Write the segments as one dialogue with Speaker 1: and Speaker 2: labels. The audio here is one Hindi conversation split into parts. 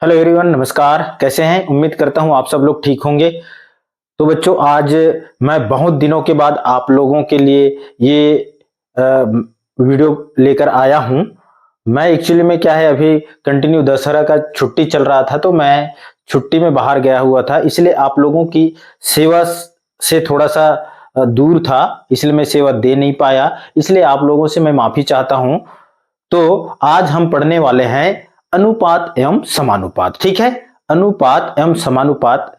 Speaker 1: हेलो एवरीवन, नमस्कार। कैसे हैं? उम्मीद करता हूं आप सब लोग ठीक होंगे। तो बच्चों, आज मैं बहुत दिनों के बाद आप लोगों के लिए ये वीडियो लेकर आया हूं। मैं एक्चुअली में क्या है, अभी कंटिन्यू दशहरा का छुट्टी चल रहा था, तो मैं छुट्टी में बाहर गया हुआ था, इसलिए आप लोगों की सेवा से थोड़ा सा दूर था, इसलिए मैं सेवा दे नहीं पाया। इसलिए आप लोगों से मैं माफी चाहता हूं। तो आज हम पढ़ने वाले हैं अनुपात एवं समानुपात। ठीक है, अनुपात एवं समानुपात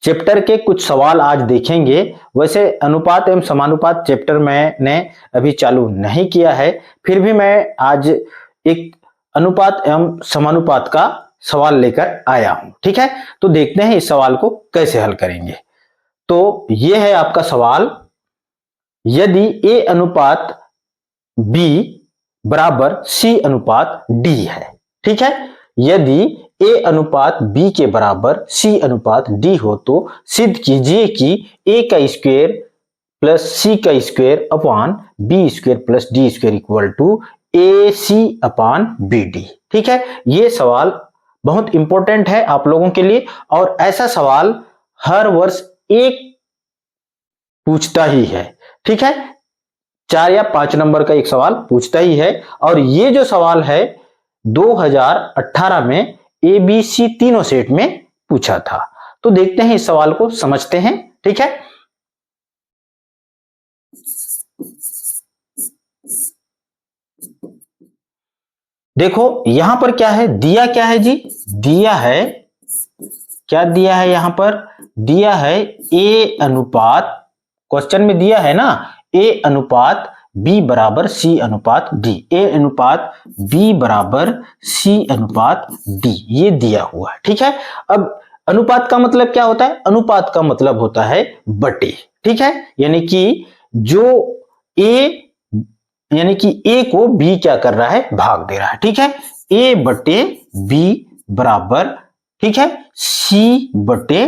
Speaker 1: चैप्टर के कुछ सवाल आज देखेंगे। वैसे अनुपात एवं समानुपात चैप्टर मैंने अभी चालू नहीं किया है, फिर भी मैं आज एक अनुपात एवं समानुपात का सवाल लेकर आया हूं। ठीक है, तो देखते हैं इस सवाल को कैसे हल करेंगे। तो यह है आपका सवाल। यदि ए अनुपात बी बराबर सी अनुपात डी है। ठीक है, यदि ए अनुपात बी के बराबर सी अनुपात डी हो तो सिद्ध कीजिए कि ए का स्क्वायर प्लस सी का square upon B square plus D square equal to A C upon B D. ठीक है, यह सवाल बहुत इंपॉर्टेंट है आप लोगों के लिए, और ऐसा सवाल हर वर्ष एक पूछता ही है। ठीक है, 4 या 5 नंबर का एक सवाल पूछता ही है, और ये जो सवाल है 2018 में एबीसी तीनों सेट में पूछा था। तो देखते हैं इस सवाल को, समझते हैं। ठीक है, देखो यहां पर क्या है, दिया क्या है जी, दिया है, क्या दिया है यहां पर, दिया है ए अनुपात, क्वेश्चन में दिया है ना, ए अनुपात बी बराबर सी अनुपात डी, ए अनुपात बी बराबर सी अनुपात डी, ये दिया हुआ है। ठीक है, अब अनुपात का मतलब क्या होता है, अनुपात का मतलब होता है बटे। ठीक है, यानी कि जो ए, यानी कि ए को बी क्या कर रहा है, भाग दे रहा है। ठीक है, ए बटे बी बराबर, ठीक है, सी बटे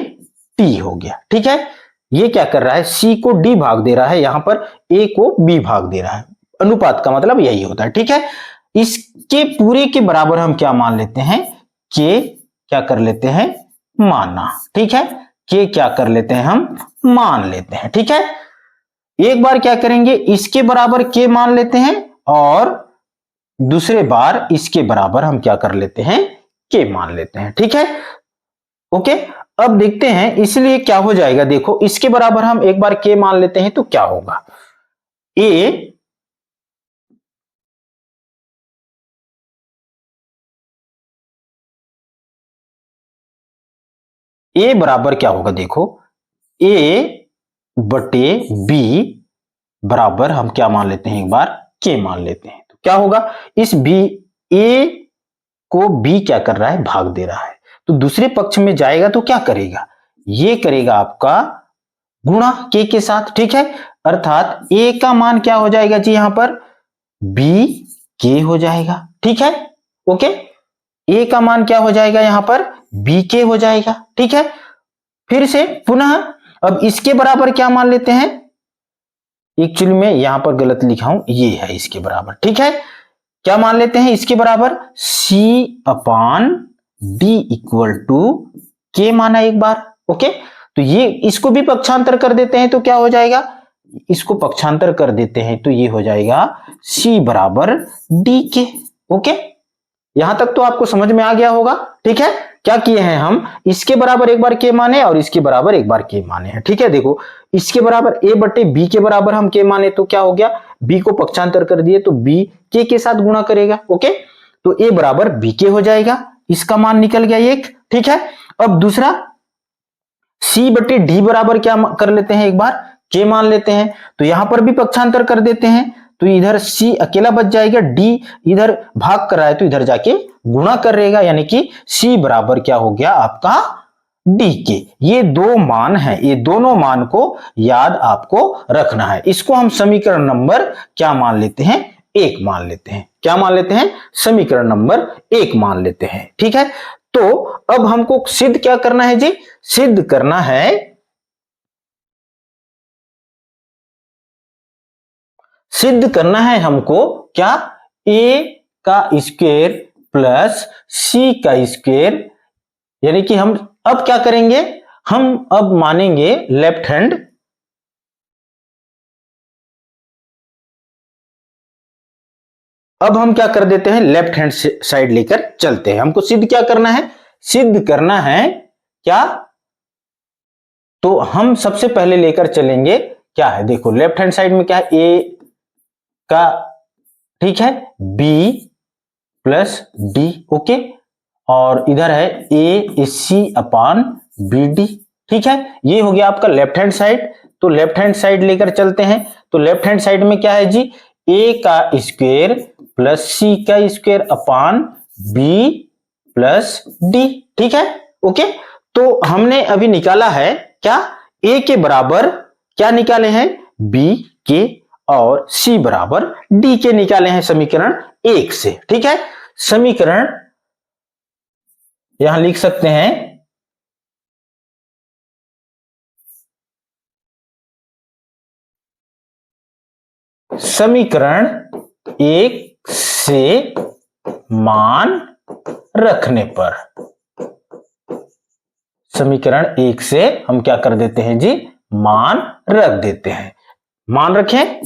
Speaker 1: टी हो गया। ठीक है, ये क्या कर रहा है, सी को डी भाग दे रहा है, यहां पर ए को बी भाग दे रहा है। अनुपात का मतलब यही होता है। ठीक है, इसके पूरे के बराबर हम क्या मान लेते हैं, के क्या कर लेते हैं, मानना। ठीक है, के क्या कर लेते हैं, हम मान लेते हैं। ठीक है, एक बार क्या करेंगे, इसके बराबर के मान लेते हैं, और दूसरे बार इसके बराबर हम क्या कर लेते हैं, के मान लेते हैं। ठीक है, ओके। अब देखते हैं, इसलिए क्या हो जाएगा, देखो इसके बराबर हम एक बार के मान लेते हैं तो क्या होगा, ए बराबर क्या होगा, देखो ए बटे बी बराबर हम क्या मान लेते हैं, एक बार के मान लेते हैं, तो क्या होगा, इस बी, ए को बी क्या कर रहा है, भाग दे रहा है, तो दूसरे पक्ष में जाएगा तो क्या करेगा, ये करेगा आपका गुणा के साथ। ठीक है, अर्थात ए का मान क्या हो जाएगा जी, यहां पर बी के हो जाएगा। ठीक है, ओके, ए का मान क्या हो जाएगा, यहां पर बी के हो जाएगा। ठीक है, फिर से पुनः अब इसके बराबर क्या मान लेते हैं, एक्चुअली में यहां पर गलत लिखा हूं, ये है इसके बराबर। ठीक है, क्या मान लेते हैं इसके बराबर, सी अपान डी इक्वल टू के माना एक बार। ओके, तो ये इसको भी पक्षांतर कर देते हैं तो क्या हो जाएगा, इसको पक्षांतर कर देते हैं तो ये हो जाएगा सी बराबर डी के। ओके, यहां तक तो आपको समझ में आ गया होगा। ठीक है, क्या किए हैं हम, इसके बराबर एक बार के माने और इसके बराबर एक बार के माने हैं। ठीक है, देखो इसके बराबर ए बटे बी के बराबर हम के माने तो क्या हो गया, बी को पक्षांतर कर दिए तो बी के साथ गुणा करेगा। ओके, तो ए बराबर बी के हो जाएगा, इसका मान निकल गया एक। ठीक है, अब दूसरा सी बटे डी बराबर क्या कर लेते हैं, एक बार के मान लेते हैं, तो यहां पर भी पक्षांतर कर देते हैं, तो इधर सी अकेला बच जाएगा, डी इधर भाग कर रहा है तो इधर जाके गुणा करेगा, यानी कि सी बराबर क्या हो गया आपका डी के। ये दो मान है, ये दोनों मान को याद आपको रखना है। इसको हम समीकरण नंबर क्या मान लेते हैं, एक मान लेते हैं। क्या मान लेते हैं, समीकरण नंबर एक मान लेते हैं। ठीक है, तो अब हमको सिद्ध क्या करना है जी, सिद्ध करना है, सिद्ध करना है हमको क्या, ए का स्क्वायर प्लस सी का स्क्वायर यानी कि हम अब क्या करेंगे, हम अब मानेंगे लेफ्ट हैंड, अब हम क्या कर देते हैं, लेफ्ट हैंड साइड लेकर चलते हैं। हमको सिद्ध क्या करना है, सिद्ध करना है क्या, तो हम सबसे पहले लेकर चलेंगे क्या है, देखो लेफ्ट हैंड साइड में क्या है, ए का, ठीक है, बी प्लस डी, ओके, और इधर है ए सी अपान बी डी, ठीक है, ये हो गया आपका लेफ्ट हैंड साइड। तो लेफ्ट हैंड साइड लेकर चलते हैं, तो लेफ्ट हैंड साइड में क्या है जी, ए का स्क्वायर प्लस सी का square upon B plus D, ठीक है, ओके। तो हमने अभी निकाला है क्या, ए के बराबर क्या निकाले हैं, बी के, और सी बराबर डी के निकाले हैं समीकरण 1 से, ठीक है। समीकरण यहां लिख सकते हैं, समीकरण 1 से मान रखने पर, समीकरण 1 से हम क्या कर देते हैं जी, मान रख देते हैं, मान रखें,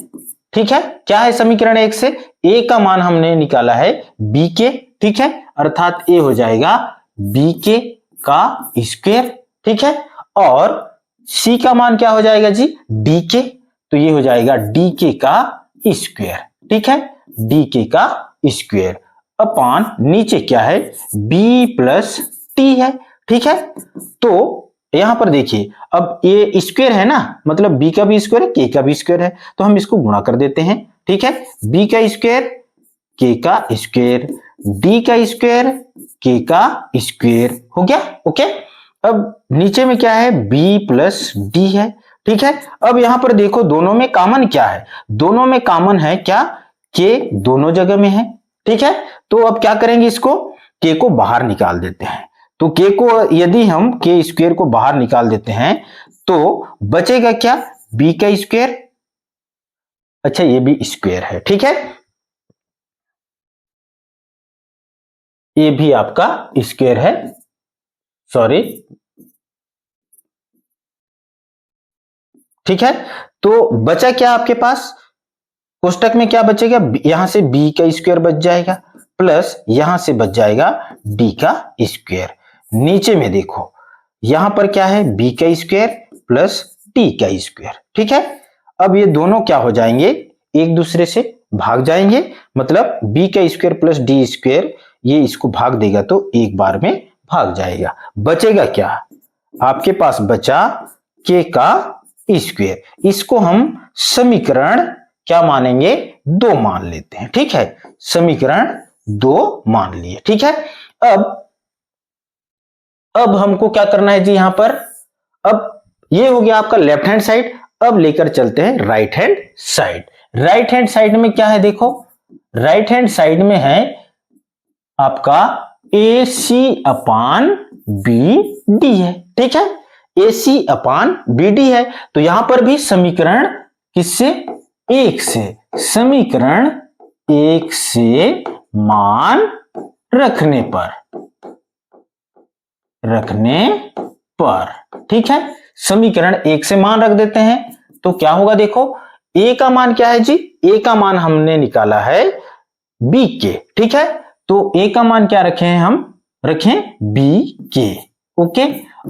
Speaker 1: ठीक है। क्या है समीकरण 1 से, ए का मान हमने निकाला है बी के, ठीक है, अर्थात ए हो जाएगा बी के का स्क्वायर, ठीक है, और सी का मान क्या हो जाएगा जी, डी के, तो ये हो जाएगा डी के का स्क्वायर, ठीक है, डी के का स्क्वायर अपान नीचे क्या है, बी प्लस टी है, ठीक है। तो यहां पर देखिए, अब ये स्क्वायर है ना, मतलब बी का भी स्क्वायर है, के का भी स्क्वायर है, तो हम इसको गुणा कर देते हैं, ठीक है, बी का स्क्वायर, के का स्क्वायर, डी का स्क्वायर, के का स्क्वायर हो गया, ओके। अब नीचे में क्या है, बी प्लस डी है, ठीक है। अब यहां पर देखो दोनों में कॉमन क्या है, दोनों में कॉमन है क्या, के दोनों जगह में है, ठीक है। तो अब क्या करेंगे, इसको के को बाहर निकाल देते हैं, तो के को यदि हम के स्क्वायर को बाहर निकाल देते हैं तो बचेगा क्या, बी का स्क्वायर, अच्छा ये भी स्क्वायर है, ठीक है, ये भी आपका स्क्वायर है, सॉरी, ठीक है। तो बचा क्या आपके पास, कोष्टक में क्या बचेगा, यहां से बी का स्क्वायर बच जाएगा, प्लस यहां से बच जाएगा डी का स्क्वायर, नीचे में देखो यहां पर क्या है, बी का स्क्वायर प्लस डी का स्क्वायर, ठीक है। अब ये दोनों क्या हो जाएंगे, एक दूसरे से भाग जाएंगे, मतलब बी का स्क्वायर प्लस डी स्क्वायर, ये इसको भाग देगा तो एक बार में भाग जाएगा, बचेगा क्या, आपके पास बचा के का स्क्वायर, इसको हम समीकरण क्या मानेंगे, 2 मान लेते हैं, ठीक है, समीकरण 2 मान लिए, ठीक है। अब हमको क्या करना है जी, यहां पर अब ये हो गया आपका लेफ्ट हैंड साइड, अब लेकर चलते हैं right hand side. Right hand side में क्या है, देखो राइट हैंड साइड में है आपका ए सी अपान बी डी है, ठीक है, ए सी अपान बी डी है, तो यहां पर भी समीकरण किससे, 1 से, समीकरण 1 से मान रखने पर, ठीक है, समीकरण 1 से मान रख देते हैं, तो क्या होगा, देखो ए का मान क्या है जी, ए का मान हमने निकाला है बी के, ठीक है, तो ए का मान क्या रखे हैं, हम रखें बी के, ओके,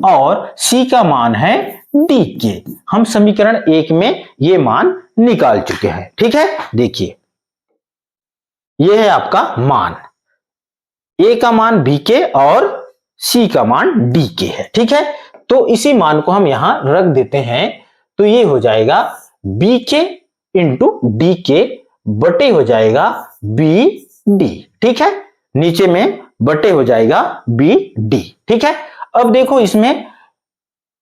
Speaker 1: और सी का मान है डी के, हम समीकरण 1 में ये मान निकाल चुके हैं, ठीक है। देखिए ये है आपका मान, ए का मान बी के और सी का मान डी के है, ठीक है, तो इसी मान को हम यहां रख देते हैं, तो ये हो जाएगा बी के इंटू डी के बटे हो जाएगा बी डी, ठीक है, नीचे में बटे हो जाएगा बी डी, ठीक है। अब देखो इसमें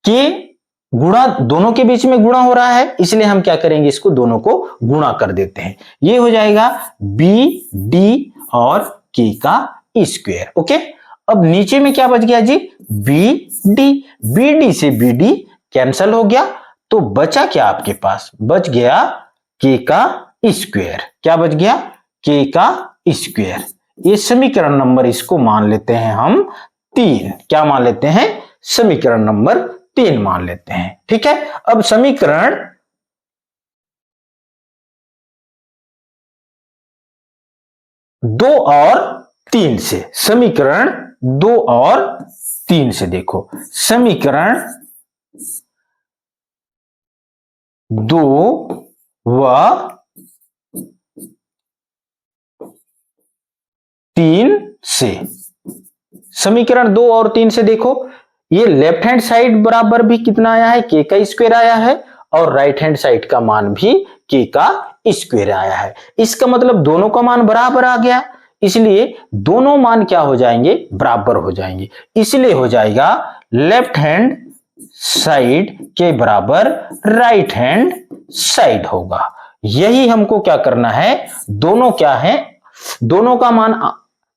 Speaker 1: के गुणा, दोनों के बीच में गुणा हो रहा है, इसलिए हम क्या करेंगे, इसको दोनों को गुणा कर देते हैं, ये हो जाएगा बी डी और के का स्क्वायर, ओके। अब नीचे में क्या बच गया जी, बी डी से बी डी कैंसल हो गया, तो बचा क्या आपके पास, बच गया के का स्क्वायर, क्या बच गया, के का स्क्वायर, ये समीकरण नंबर इसको मान लेते हैं हम 3 क्या मान लेते हैं, समीकरण नंबर 3 मान लेते हैं। ठीक है, अब समीकरण 2 और 3 से, समीकरण 2 और 3 से देखो, समीकरण 2 व 3 से, समीकरण 2 और 3 से देखो, ये लेफ्ट हैंड साइड बराबर भी कितना आया है, के का स्क्वायर आया है, और राइट हैंड साइड का मान भी के का स्क्वायर आया है। इसका मतलब दोनों का मान बराबर आ गया, इसलिए दोनों मान क्या हो जाएंगे, बराबर हो जाएंगे। इसलिए हो जाएगा लेफ्ट हैंड साइड के बराबर राइट हैंड साइड होगा। यही हमको क्या करना है, दोनों क्या है, दोनों का मान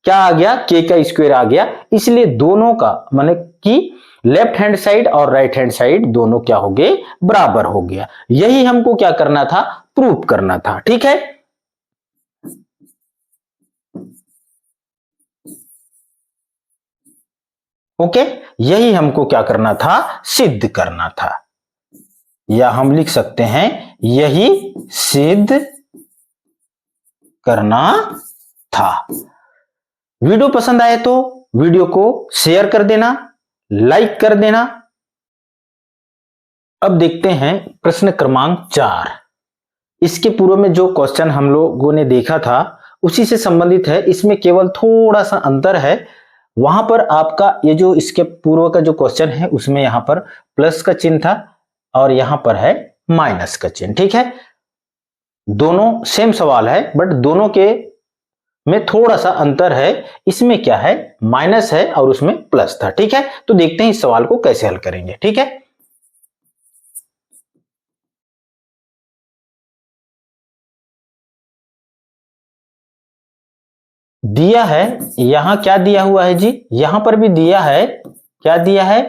Speaker 1: क्या आ गया, के का स्क्वायर आ गया, इसलिए दोनों का माने कि लेफ्ट हैंड साइड और राइट हैंड साइड दोनों क्या हो गए, बराबर हो गया। यही हमको क्या करना था, प्रूफ करना था। ठीक है, ओके, यही हमको क्या करना था, सिद्ध करना था, या हम लिख सकते हैं यही सिद्ध करना था। वीडियो पसंद आए तो वीडियो को शेयर कर देना, लाइक कर देना। अब देखते हैं प्रश्न क्रमांक 4। इसके पूर्व में जो क्वेश्चन हम लोगों ने देखा था उसी से संबंधित है, इसमें केवल थोड़ा सा अंतर है। वहां पर आपका ये जो इसके पूर्व का जो क्वेश्चन है उसमें यहां पर प्लस का चिन्ह था और यहां पर है माइनस का चिन्ह। ठीक है, दोनों सेम सवाल है बट दोनों के में थोड़ा सा अंतर है, इसमें क्या है माइनस है और उसमें प्लस था। ठीक है, तो देखते हैं इस सवाल को कैसे हल करेंगे। ठीक है, दिया है, यहां क्या दिया हुआ है जी, यहां पर भी दिया है, क्या दिया है,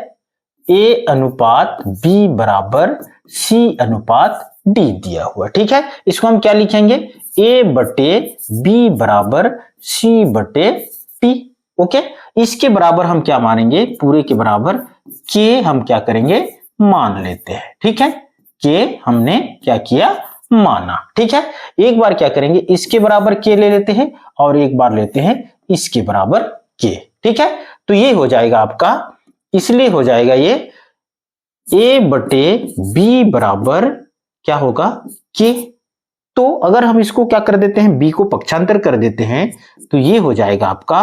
Speaker 1: ए अनुपात बी बराबर सी अनुपात डी दिया हुआ। ठीक है, इसको हम क्या लिखेंगे, ए बटे बी बराबर सी बटे टी। ओके, इसके बराबर हम क्या मानेंगे, पूरे के बराबर के हम क्या करेंगे, मान लेते हैं। ठीक है, के हमने क्या किया, माना। ठीक है, एक बार क्या करेंगे, इसके बराबर के ले लेते हैं और एक बार लेते हैं इसके बराबर के। ठीक है, तो ये हो जाएगा आपका, इसलिए हो जाएगा ये ए बटे बी बराबर क्या होगा, के। तो अगर हम इसको क्या कर देते हैं, बी को पक्षांतर कर देते हैं तो ये हो जाएगा आपका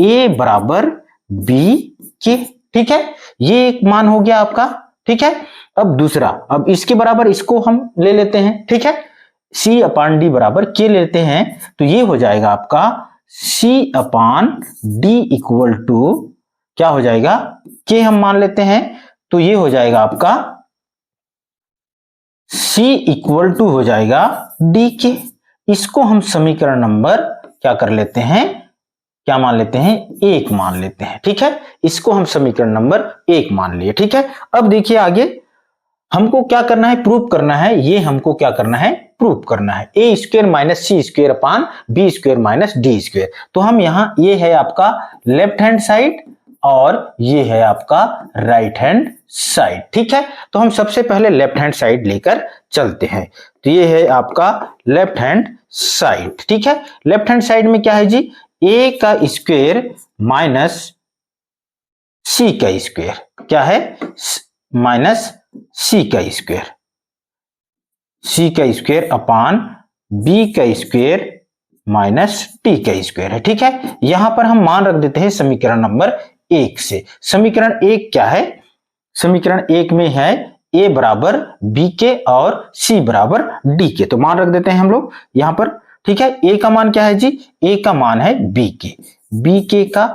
Speaker 1: ए बराबर बी के। ठीक है, ये एक मान हो गया आपका। ठीक है, अब दूसरा, अब इसके बराबर इसको हम ले लेते हैं। ठीक है, सी अपान डी बराबर के लेते हैं तो ये हो जाएगा आपका सी अपान डी इक्वल टू क्या हो जाएगा, के हम मान लेते हैं तो ये हो जाएगा आपका C इक्वल टू हो जाएगा डी के। इसको हम समीकरण नंबर क्या कर लेते हैं, क्या मान लेते हैं, 1 मान लेते हैं। ठीक है, इसको हम समीकरण नंबर 1 मान लिए। ठीक है, अब देखिए आगे हमको क्या करना है, प्रूफ करना है। ये हमको क्या करना है, प्रूफ करना है A square minus C square upon B square minus D square. तो हम यहां, ये है आपका लेफ्ट हैंड साइड और ये है आपका राइट हैंड साइड। ठीक है, तो हम सबसे पहले लेफ्ट हैंड साइड लेकर चलते हैं। तो ये है आपका लेफ्ट हैंड साइड। ठीक है, लेफ्ट हैंड साइड में क्या है जी, ए का स्क्वायर माइनस सी का स्क्वायर, क्या है, माइनस सी का स्क्वायर, सी का स्क्वायर अपान बी का स्क्वायर माइनस टी का स्क्वायर है। ठीक है, यहां पर हम मान रख देते हैं समीकरण नंबर 1 से। समीकरण 1 क्या है, समीकरण 1 में है ए बराबर बी के और सी बराबर डी के, तो मान रख देते हैं हम लोग यहां पर। ठीक है, ए का मान क्या है जी, ए का मान है बी के का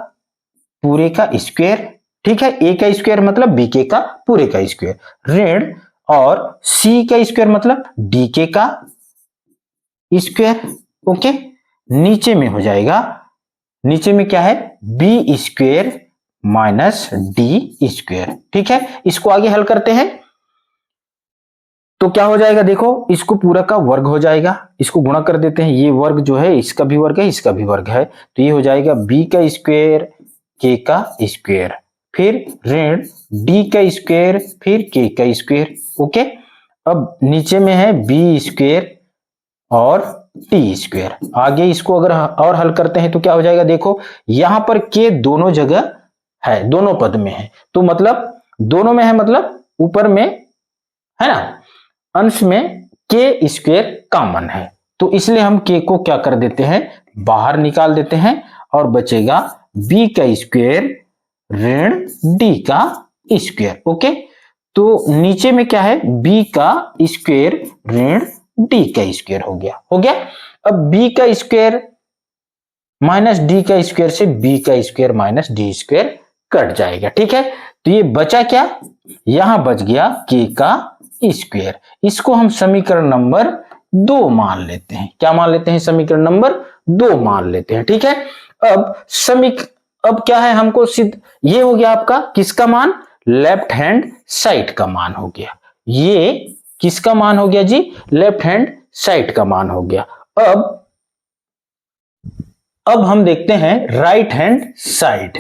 Speaker 1: पूरे का स्क्वायर। ठीक है, ए का स्क्वायर मतलब बी के का पूरे का स्क्वायर ऋण, और सी का स्क्वायर मतलब डी के का स्क्वायर। ओके, नीचे में हो जाएगा, नीचे में क्या है, B square minus D square. ठीक है, इसको आगे हल करते हैं तो क्या हो जाएगा, देखो इसको पूरा का वर्ग हो जाएगा, इसको गुणा कर देते हैं, ये वर्ग जो है इसका भी वर्ग है इसका भी वर्ग है, तो ये हो जाएगा बी का स्क्वायर के का स्क्वायर, फिर ऋण डी का स्क्वायर, फिर के का स्क्वायर। ओके, अब नीचे में है बी स्क्वायर और टी स्क्वायर। आगे इसको अगर और हल करते हैं तो क्या हो जाएगा, देखो यहां पर के दोनों जगह है, दोनों पद में है, तो मतलब दोनों में है मतलब ऊपर में है ना, अंश में के स्क्वायर कॉमन है, तो इसलिए हम के को क्या कर देते हैं, बाहर निकाल देते हैं और बचेगा बी का स्क्वायर ऋण डी का स्क्वायर। ओके, तो नीचे में क्या है, बी का स्क्वायर ऋण डी का स्क्वायर हो गया। अब बी का स्क्वायर माइनस डी का स्क्वायर से बी का square minus D square cut जाएगा। ठीक है, तो ये बचा क्या, यहां बच गया के का स्क्वायर। इसको हम समीकरण नंबर 2 मान लेते हैं। क्या मान लेते हैं, समीकरण नंबर 2 मान लेते हैं। ठीक है, अब क्या है, हमको सिद्ध, ये हो गया आपका किसका मान, लेफ्ट हैंड साइड का मान हो गया। ये किसका मान हो गया जी, लेफ्ट हैंड साइड का मान हो गया। अब हम देखते हैं राइट हैंड साइड।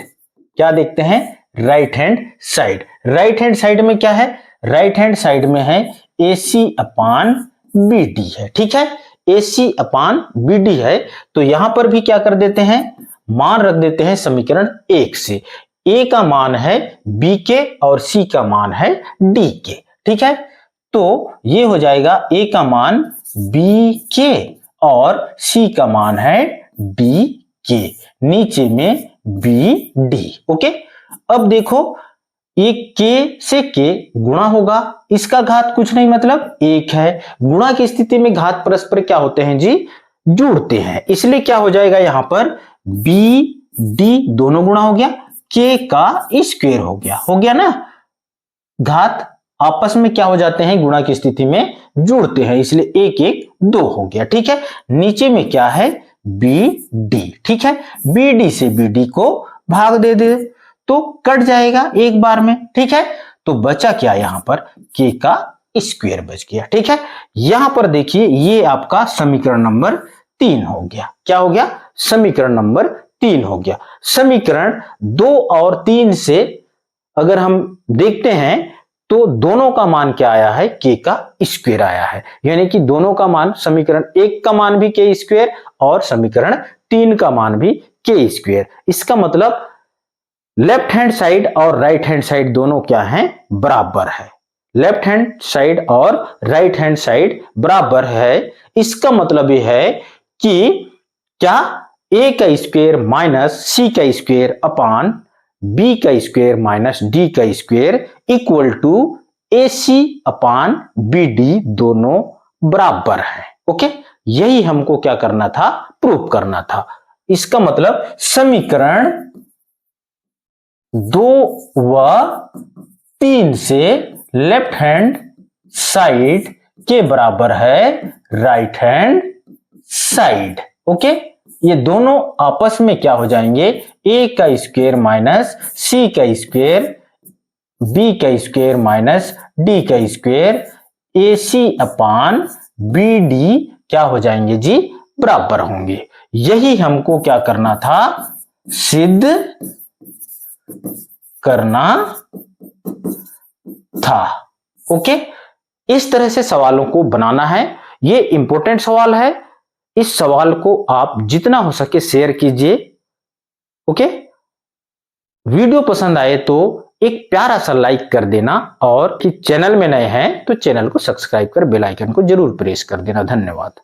Speaker 1: क्या देखते हैं, right hand side. Right hand side में क्या है, राइट हैंड साइड में है AC अपान BD है। ठीक है, AC अपान BD है, तो यहां पर भी क्या कर देते हैं, मान रख देते हैं समीकरण 1 से। A का मान है B के और C का मान है D के। ठीक है, तो ये हो जाएगा A का मान B के और C का मान है D के, नीचे में BD। ओके, अब देखो एक के से के गुणा होगा, इसका घात कुछ नहीं मतलब 1 है। गुणा की स्थिति में घात परस्पर क्या होते हैं जी, जुड़ते हैं, इसलिए क्या हो जाएगा, यहां पर बी डी दोनों गुणा हो गया, के का स्क्वायर हो गया ना। घात आपस में क्या हो जाते हैं, गुणा की स्थिति में जुड़ते हैं, इसलिए 1 1 2 हो गया। ठीक है, नीचे में क्या है, बी डी। ठीक है, बी डी से बी डी को भाग दे दे तो कट जाएगा एक बार में। ठीक है, तो बचा क्या, यहां पर के का स्क्वायर बच गया। ठीक है, यहां पर देखिए ये आपका समीकरण नंबर 3 हो गया। क्या हो गया, समीकरण नंबर 3 हो गया। समीकरण 2 और 3 से अगर हम देखते हैं तो दोनों का मान क्या आया है, के का स्क्वायर आया है, यानी कि दोनों का मान, समीकरण 1 का मान भी के स्क्वायर और समीकरण 3 का मान भी के स्क्वायर। इसका मतलब लेफ्ट हैंड साइड और राइट हैंड साइड दोनों क्या हैं, बराबर है। लेफ्ट हैंड साइड और राइट हैंड साइड बराबर है, इसका मतलब यह है कि क्या, ए का स्क्वायर माइनस सी का स्क्वायर अपान बी का स्क्वायर माइनस डी का square equal to AC upon BD दोनों बराबर है। ओके, यही हमको क्या करना था, प्रूफ करना था। इसका मतलब समीकरण 2 व 3 से लेफ्ट हैंड साइड के बराबर है राइट हैंड साइड। ओके, ये दोनों आपस में क्या हो जाएंगे, ए का स्क्वायर माइनस सी का स्क्वायर बी का स्क्वायर माइनस डी का स्क्वायर AC अपान BD क्या हो जाएंगे जी, बराबर होंगे। यही हमको क्या करना था, सिद्ध करना था। ओके, इस तरह से सवालों को बनाना है। ये इंपॉर्टेंट सवाल है, इस सवाल को आप जितना हो सके शेयर कीजिए। ओके, वीडियो पसंद आए तो एक प्यारा सा लाइक कर देना और कि चैनल में नए हैं तो चैनल को सब्सक्राइब कर बेल आइकन को जरूर प्रेस कर देना। धन्यवाद।